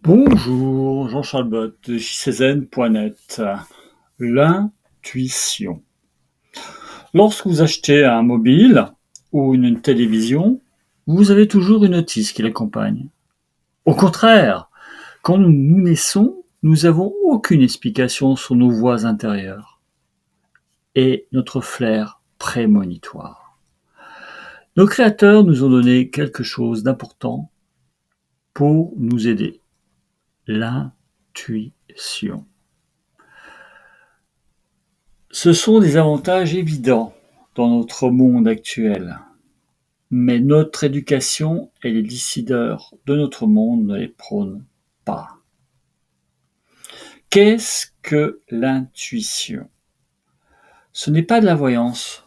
Bonjour, Jean-Charles Bott de jczen.net. L'intuition. Lorsque vous achetez un mobile ou une télévision, vous avez toujours une notice qui l'accompagne. Au contraire, quand nous naissons, nous n'avons aucune explication sur nos voix intérieures et notre flair prémonitoire. Nos créateurs nous ont donné quelque chose d'important pour nous aider. L'intuition. Ce sont des avantages évidents dans notre monde actuel, mais notre éducation et les décideurs de notre monde ne les prônent pas. Qu'est-ce que l'intuition ? Ce n'est pas de la voyance,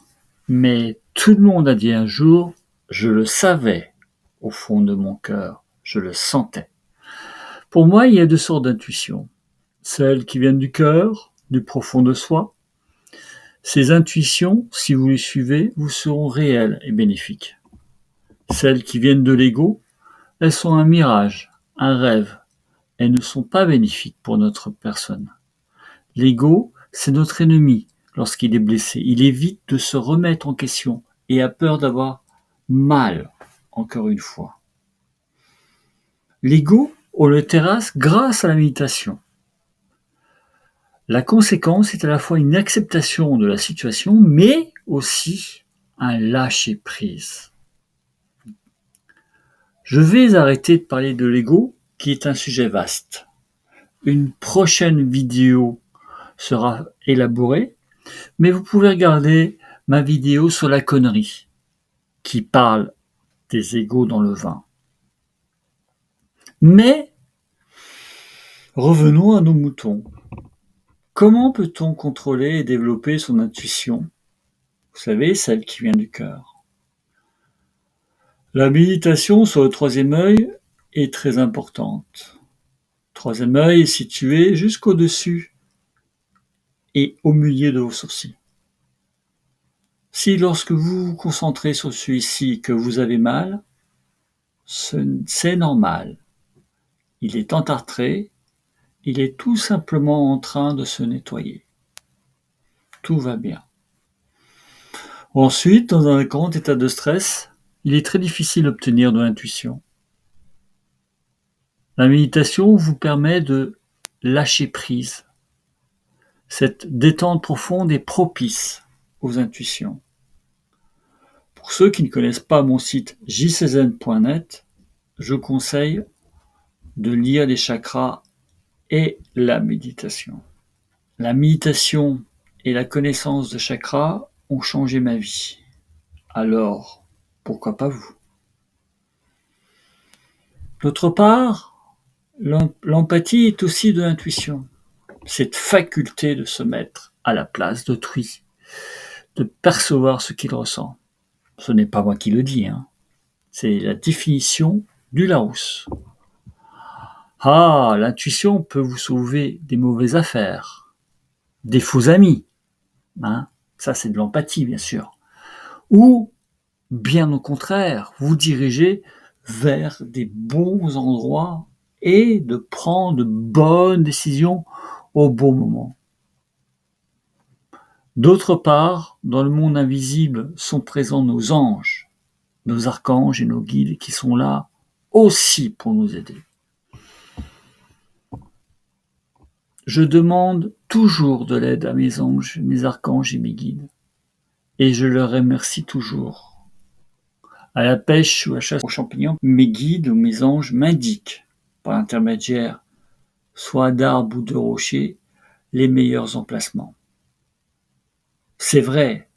mais tout le monde a dit un jour « je le savais » au fond de mon cœur, je le sentais. Pour moi, il y a deux sortes d'intuitions, celles qui viennent du cœur, du profond de soi. Ces intuitions, si vous les suivez, vous seront réelles et bénéfiques. Celles qui viennent de l'ego, elles sont un mirage, un rêve. Elles ne sont pas bénéfiques pour notre personne. L'ego, c'est notre ennemi lorsqu'il est blessé. Il évite de se remettre en question et a peur d'avoir mal, encore une fois. L'ego, on le terrasse grâce à la méditation. La conséquence est à la fois une acceptation de la situation, mais aussi un lâcher-prise. Je vais arrêter de parler de l'ego, qui est un sujet vaste. Une prochaine vidéo sera élaborée, mais vous pouvez regarder ma vidéo sur la connerie, qui parle des égos dans le vin. Mais revenons à nos moutons. Comment peut-on contrôler et développer son intuition ? Vous savez, celle qui vient du cœur. La méditation sur le troisième œil est très importante. Le troisième œil est situé jusqu'au-dessus et au milieu de vos sourcils. Si lorsque vous vous concentrez sur celui-ci que vous avez mal, c'est normal. Il est entartré, il est tout simplement en train de se nettoyer. Tout va bien. Ensuite, dans un grand état de stress, il est très difficile d'obtenir de l'intuition. La méditation vous permet de lâcher prise. Cette détente profonde est propice aux intuitions. Pour ceux qui ne connaissent pas mon site jczen.net, je conseille de lire les chakras et la méditation. La méditation et la connaissance de chakras ont changé ma vie. Alors, pourquoi pas vous ? D'autre part, l'empathie est aussi de l'intuition. Cette faculté de se mettre à la place d'autrui, de percevoir ce qu'il ressent. Ce n'est pas moi qui le dis, c'est la définition du Larousse. Ah, l'intuition peut vous sauver des mauvaises affaires, des faux amis, ça c'est de l'empathie bien sûr, ou bien au contraire, vous diriger vers des bons endroits et de prendre de bonnes décisions au bon moment. D'autre part, dans le monde invisible sont présents nos anges, nos archanges et nos guides qui sont là aussi pour nous aider. Je demande toujours de l'aide à mes anges, mes archanges et mes guides. Et je leur remercie toujours. À la pêche ou à la chasse aux champignons, mes guides ou mes anges m'indiquent, par l'intermédiaire soit d'arbres ou de rochers, les meilleurs emplacements. C'est vrai.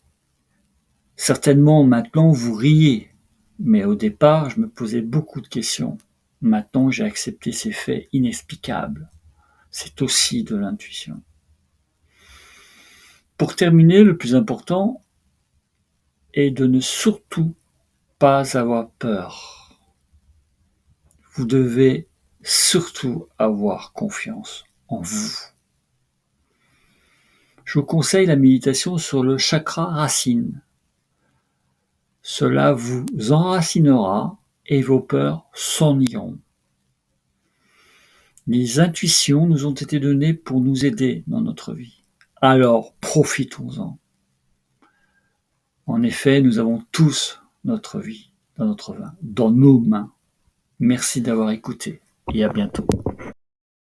Certainement maintenant vous riez, mais au départ je me posais beaucoup de questions. Maintenant j'ai accepté ces faits inexplicables. C'est aussi de l'intuition. Pour terminer, le plus important est de ne surtout pas avoir peur. Vous devez surtout avoir confiance en vous. Je vous conseille la méditation sur le chakra racine. Cela vous enracinera et vos peurs s'en iront. Les intuitions nous ont été données pour nous aider dans notre vie. Alors, profitons-en. En effet, nous avons tous notre vie dans nos mains. Merci d'avoir écouté et à bientôt.